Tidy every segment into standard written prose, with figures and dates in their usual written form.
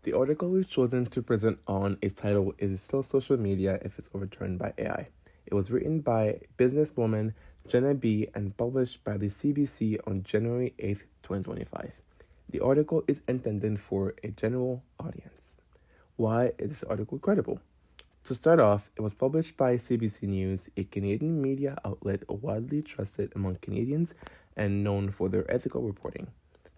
The article we've chosen to present on is titled, "Is It Still Social Media If It's Overturned by AI?" It was written by businesswoman Jenna B. and published by the CBC on January 8th, 2025. The article is intended for a general audience. Why is this article credible? To start off, it was published by CBC News, a Canadian media outlet widely trusted among Canadians and known for their ethical reporting.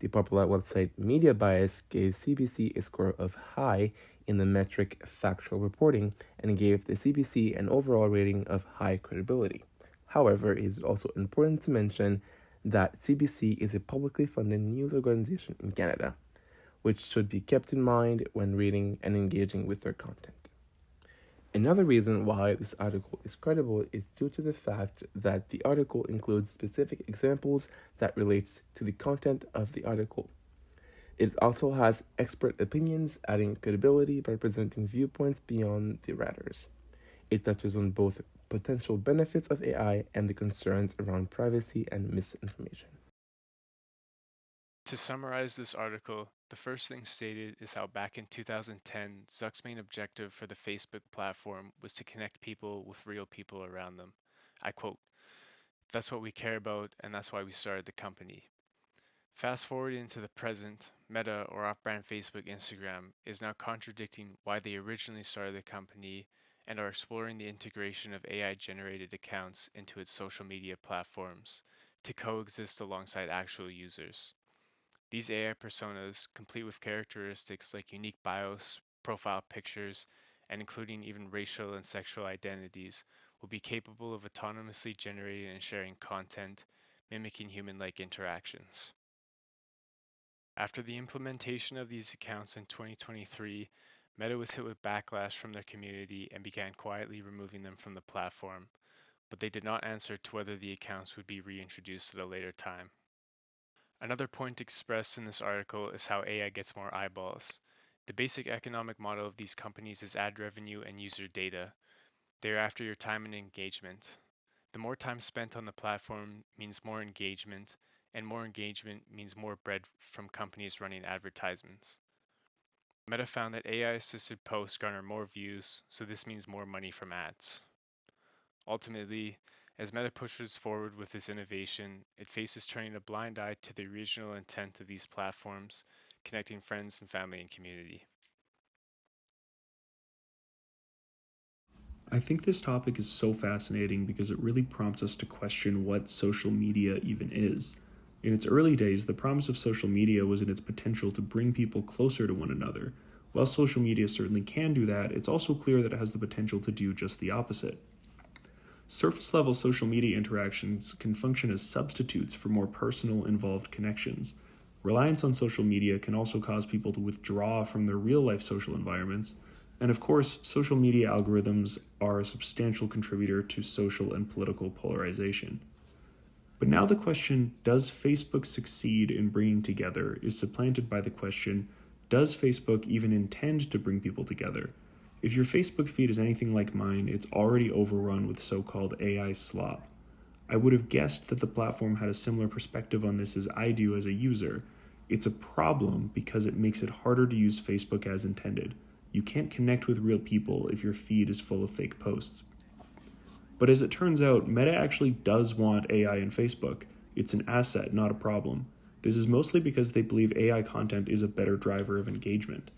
The popular website Media Bias gave CBC a score of high in the metric factual reporting and gave the CBC an overall rating of high credibility. However, it is also important to mention that CBC is a publicly funded news organization in Canada, which should be kept in mind when reading and engaging with their content. Another reason why this article is credible is due to the fact that the article includes specific examples that relates to the content of the article. It also has expert opinions, adding credibility by presenting viewpoints beyond the writers. It touches on both potential benefits of AI and the concerns around privacy and misinformation. To summarize this article, the first thing stated is how back in 2010, Zuck's main objective for the Facebook platform was to connect people with real people around them. I quote, "That's what we care about, and that's why we started the company." Fast forward into the present, Meta, or off-brand Facebook Instagram, is now contradicting why they originally started the company and are exploring the integration of AI-generated accounts into its social media platforms to coexist alongside actual users. These AI personas, complete with characteristics like unique bios, profile pictures, and including even racial and sexual identities, will be capable of autonomously generating and sharing content, mimicking human-like interactions. After the implementation of these accounts in 2023, Meta was hit with backlash from their community and began quietly removing them from the platform, but they did not answer to whether the accounts would be reintroduced at a later time. Another point expressed in this article is how AI gets more eyeballs. The basic economic model of these companies is ad revenue and user data. They are after your time and engagement. The more time spent on the platform means more engagement, and more engagement means more bread from companies running advertisements. Meta found that AI-assisted posts garner more views, so this means more money from ads. Ultimately, as Meta pushes forward with this innovation, it faces turning a blind eye to the original intent of these platforms, connecting friends and family and community. I think this topic is so fascinating because it really prompts us to question what social media even is. In its early days, the promise of social media was in its potential to bring people closer to one another. While social media certainly can do that, it's also clear that it has the potential to do just the opposite. Surface level social media interactions can function as substitutes for more personal, involved connections. Reliance on social media can also cause people to withdraw from their real life social environments. And of course, social media algorithms are a substantial contributor to social and political polarization. But now the question, does Facebook succeed in bringing together, is supplanted by the question, does Facebook even intend to bring people together? If your Facebook feed is anything like mine, it's already overrun with so-called AI slop. I would have guessed that the platform had a similar perspective on this as I do as a user. It's a problem because it makes it harder to use Facebook as intended. You can't connect with real people if your feed is full of fake posts. But as it turns out, Meta actually does want AI in Facebook. It's an asset, not a problem. This is mostly because they believe AI content is a better driver of engagement.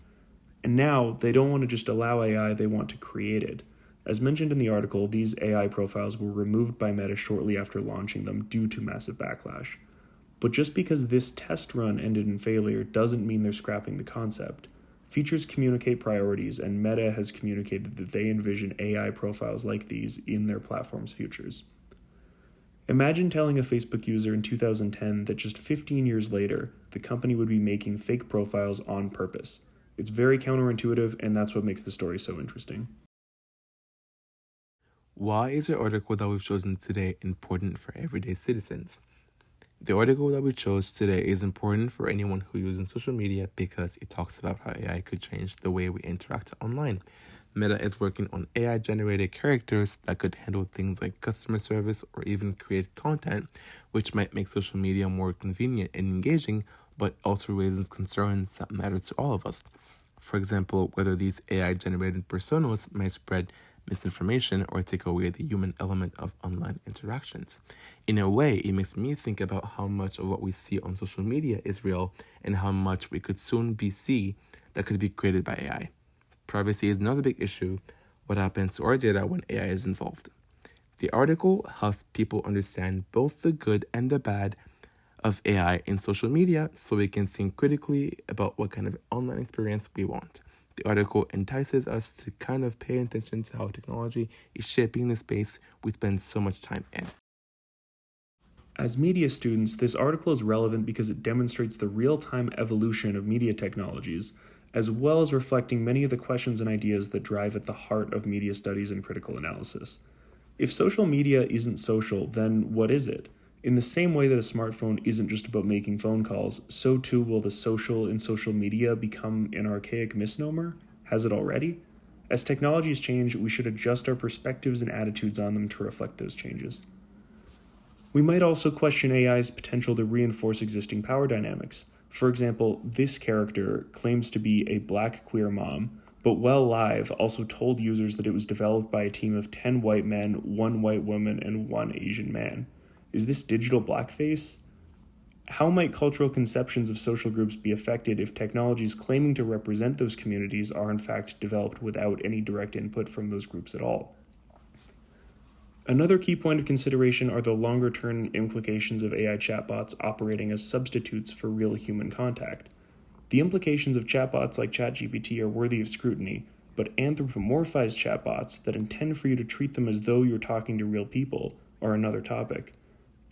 And now, they don't want to just allow AI, they want to create it. As mentioned in the article, these AI profiles were removed by Meta shortly after launching them due to massive backlash. But just because this test run ended in failure doesn't mean they're scrapping the concept. Features communicate priorities, and Meta has communicated that they envision AI profiles like these in their platform's futures. Imagine telling a Facebook user in 2010 that just 15 years later, the company would be making fake profiles on purpose. It's very counterintuitive, and that's what makes the story so interesting. Why is the article that we've chosen today important for everyday citizens? The article that we chose today is important for anyone who uses social media because it talks about how AI could change the way we interact online. Meta is working on AI-generated characters that could handle things like customer service or even create content, which might make social media more convenient and engaging, but also raises concerns that matter to all of us. For example, whether these AI-generated personas might spread misinformation or take away the human element of online interactions. In a way, it makes me think about how much of what we see on social media is real and how much we could soon see that could be created by AI. Privacy is another big issue. What happens to our data when AI is involved? The article helps people understand both the good and the bad of AI in social media so we can think critically about what kind of online experience we want. The article entices us to kind of pay attention to how technology is shaping the space we spend so much time in. As media students, this article is relevant because it demonstrates the real-time evolution of media technologies, as well as reflecting many of the questions and ideas that drive at the heart of media studies and critical analysis. If social media isn't social, then what is it? In the same way that a smartphone isn't just about making phone calls, so too will the social in social media become an archaic misnomer? Has it already? As technologies change, we should adjust our perspectives and attitudes on them to reflect those changes. We might also question AI's potential to reinforce existing power dynamics. For example, this character claims to be a black queer mom, but Well Live also told users that it was developed by a team of 10 white men, 1 white woman, and 1 Asian man. Is this digital blackface? How might cultural conceptions of social groups be affected if technologies claiming to represent those communities are in fact developed without any direct input from those groups at all? Another key point of consideration are the longer-term implications of AI chatbots operating as substitutes for real human contact. The implications of chatbots like ChatGPT are worthy of scrutiny, but anthropomorphized chatbots that intend for you to treat them as though you're talking to real people are another topic.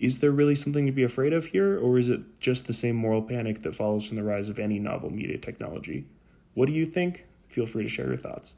Is there really something to be afraid of here, or is it just the same moral panic that follows from the rise of any novel media technology? What do you think? Feel free to share your thoughts.